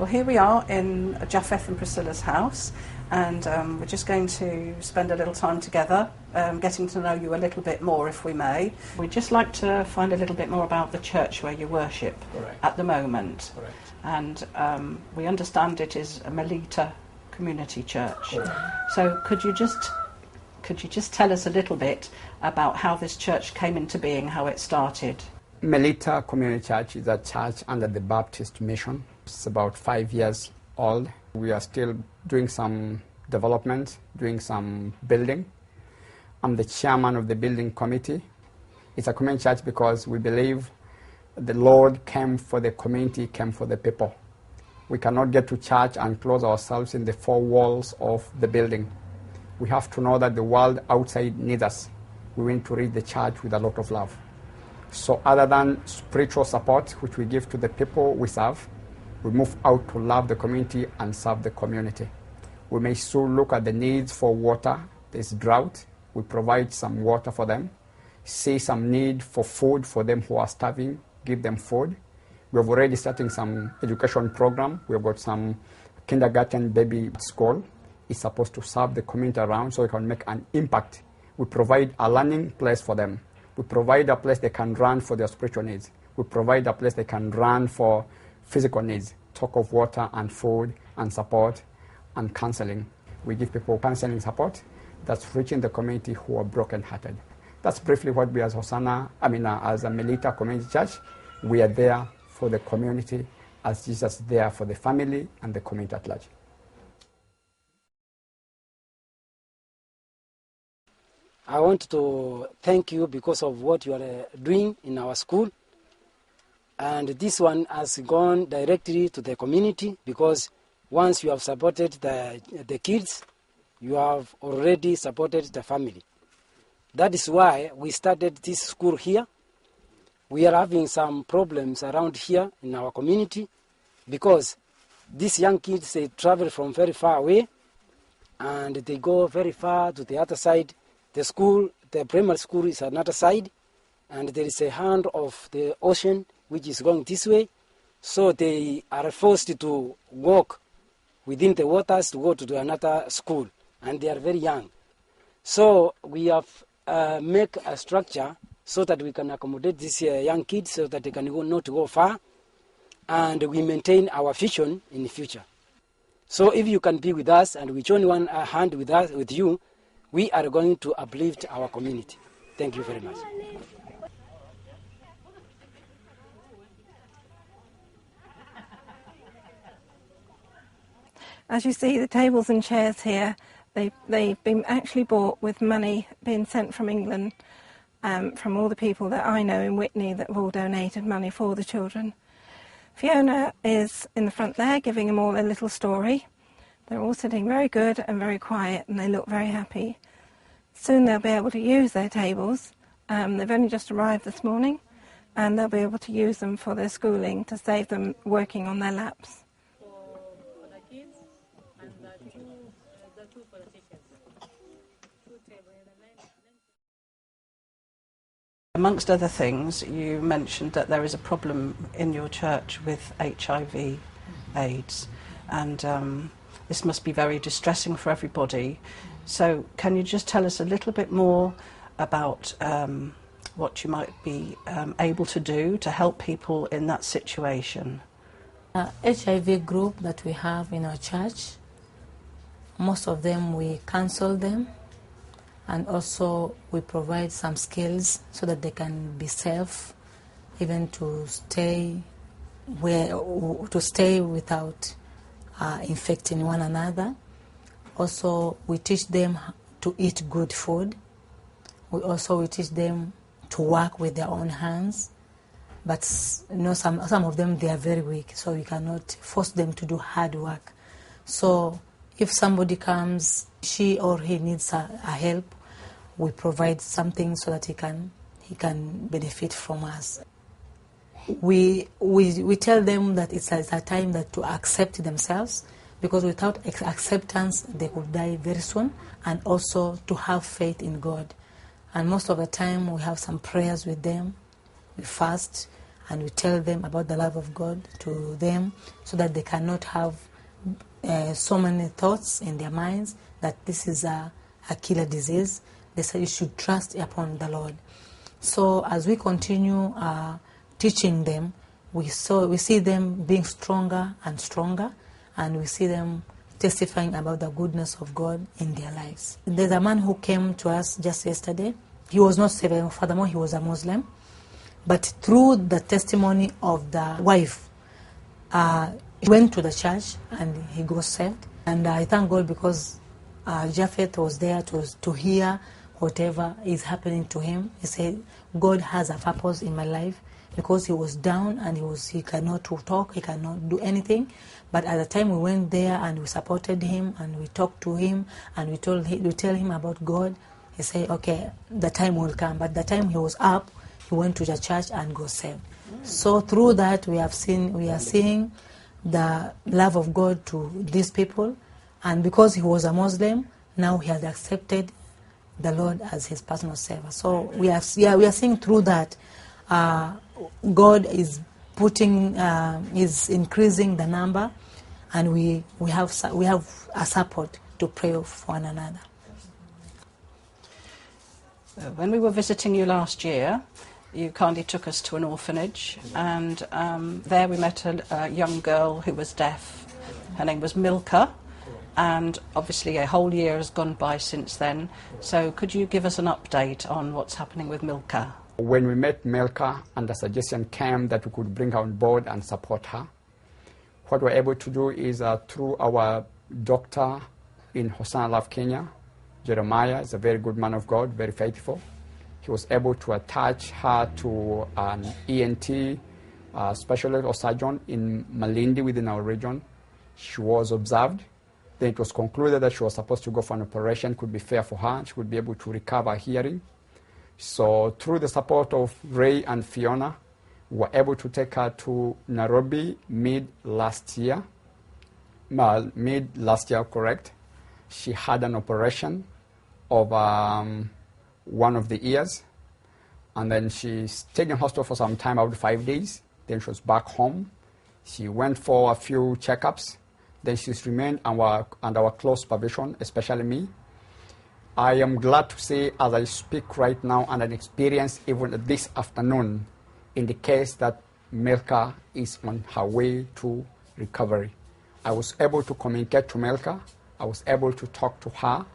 Well, here we are in Japheth and Priscilla's house, and we're just going to spend a little time together, getting to know you a little bit more, if we may. We'd just like to find a little bit more about the church where you worship at the moment. Correct. And we understand it is a Melita community church. Correct. So could you just tell us a little bit about how this church came into being, how it started? Melita Community Church is a church under the Baptist Mission. It's about 5 years old. We are still doing some development, doing some building. I'm the chairman of the building committee. It's a community church because we believe the Lord came for the community, came for the people. We cannot get to church and close ourselves in the four walls of the building. We have to know that the world outside needs us. We want to reach the church with a lot of love. So other than spiritual support, which we give to the people we serve, we move out to love the community and serve the community. We may soon look at the needs for water. There's drought. We provide some water for them. See some need for food for them who are starving, give them food. We have already starting some education program. We have got some kindergarten baby school. It's supposed to serve the community around so we can make an impact. We provide a learning place for them. We provide a place they can run for their spiritual needs. We provide a place they can run for physical needs, talk of water and food and support and counseling. We give people counseling support that's reaching the community who are broken-hearted. That's briefly what we as Hossana, as a Melita Community Church, we are there for the community as Jesus is there for the family and the community at large. I want to thank you because of what you are doing in our school. And this one has gone directly to the community because once you have supported the kids, you have already supported the family. That is why we started this school here. We are having some problems around here in our community because these young kids, they travel from very far away and they go very far to the other side. The school, the primary school is another side, and there is a hand of the ocean which is going this way. So they are forced to walk within the waters to go to another school, and they are very young. So we have make a structure so that we can accommodate these young kids so that they can not go far, and we maintain our vision in the future. So if you can be with us and we join one hand with you, we are going to uplift our community. Thank you very much. As you see, the tables and chairs here, they've been actually bought with money being sent from England, from all the people that I know in Whitney that have all donated money for the children. Fiona is in the front there giving them all a little story. They're all sitting very good and very quiet and they look very happy. Soon they'll be able to use their tables. They've only just arrived this morning and they'll be able to use them for their schooling to save them working on their laps. For the kids and the two for the teachers. Two tables. Amongst other things, you mentioned that there is a problem in your church with HIV, AIDS, and this must be very distressing for everybody. So can you just tell us a little bit more about what you might be able to do to help people in that situation? HIV group that we have in our church, most of them we counsel them, and also we provide some skills so that they can be safe, even to stay without infecting one another. Also, we teach them to eat good food. We teach them to work with their own hands. But some of them, they are very weak, so we cannot force them to do hard work. So if somebody comes, she or he needs a help, we provide something so that he can benefit from us. We tell them that it's a time that to accept themselves, because without acceptance they could die very soon, and also to have faith in God. And most of the time we have some prayers with them, we fast, and we tell them about the love of God to them so that they cannot have so many thoughts in their minds that this is a killer disease. They say you should trust upon the Lord. So as we continue teaching them, we see them being stronger and stronger, and we see them testifying about the goodness of God in their lives. There's a man who came to us just yesterday. He was not saved, furthermore he was a Muslim. But through the testimony of the wife, he went to the church and he got saved. And I thank God because Japheth was there to hear whatever is happening to him. He said, God has a purpose in my life, because he was down and he cannot talk, he cannot do anything. But at the time we went there and we supported him and we talked to him and we tell him about God, he said, okay, the time will come. But the time he was up, he went to the church and got saved. So through that we are seeing the love of God to these people. And because he was a Muslim, now he has accepted the Lord as his personal savior. So we are seeing through that God is is increasing the number, and we have a support to pray for one another. When we were visiting you last year, you kindly took us to an orphanage, and there we met a young girl who was deaf. Her name was Milka, and obviously a whole year has gone by since then. So could you give us an update on what's happening with Milka? When we met Milka and the suggestion came that we could bring her on board and support her, what we're able to do is through our doctor in Hossana, Kenya, Jeremiah is a very good man of God, very faithful. He was able to attach her to an ENT specialist or surgeon in Malindi within our region. She was observed. Then it was concluded that she was supposed to go for an operation, could be fair for her, she would be able to recover her hearing. So through the support of Ray and Fiona, we were able to take her to Nairobi mid last year, correct. She had an operation of one of the ears, and then she stayed in hospital for some time, about 5 days. Then she was back home. She went for a few checkups. Then she's remained under our close supervision, especially me. I am glad to say, as I speak right now, and an experience even this afternoon indicates that Milka is on her way to recovery. I was able to communicate to Milka. I was able to talk to her.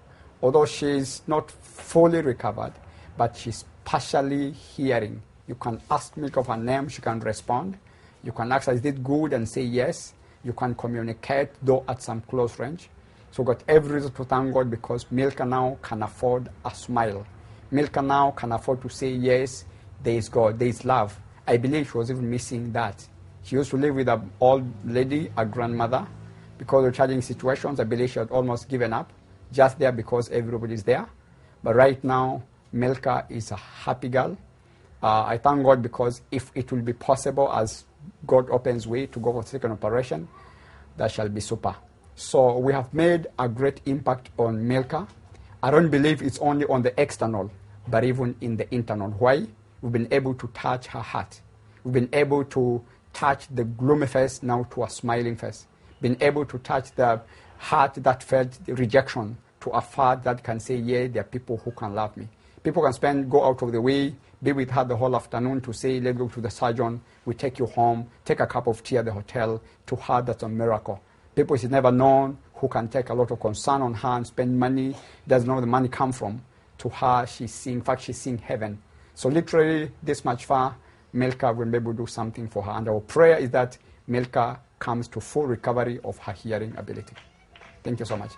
Although she's not fully recovered, but she's partially hearing. You can ask Milka her name, she can respond. You can ask her, is it good, and say yes. You can communicate, though at some close range. So got every reason to thank God, because Milka now can afford a smile. Milka now can afford to say, yes, there is God, there is love. I believe she was even missing that. She used to live with an old lady, a grandmother. Because of challenging situations, I believe she had almost given up, just there because everybody's there. But right now, Milka is a happy girl. I thank God, because if it will be possible, as God opens way to go for second operation, that shall be super. So we have made a great impact on Milka. I don't believe it's only on the external, but even in the internal. Why? We've been able to touch her heart. We've been able to touch the gloomy face now to a smiling face. Been able to touch the heart that felt rejection to a heart that can say, yeah, there are people who can love me. People can go out of the way, be with her the whole afternoon to say, let's go to the surgeon, we take you home, take a cup of tea at the hotel. To her, that's a miracle. People she's never known, who can take a lot of concern on her and spend money, doesn't know where the money come from. To her, she's seeing heaven. So literally, this much far, Milka will be able to do something for her. And our prayer is that Milka comes to full recovery of her hearing ability. Thank you so much.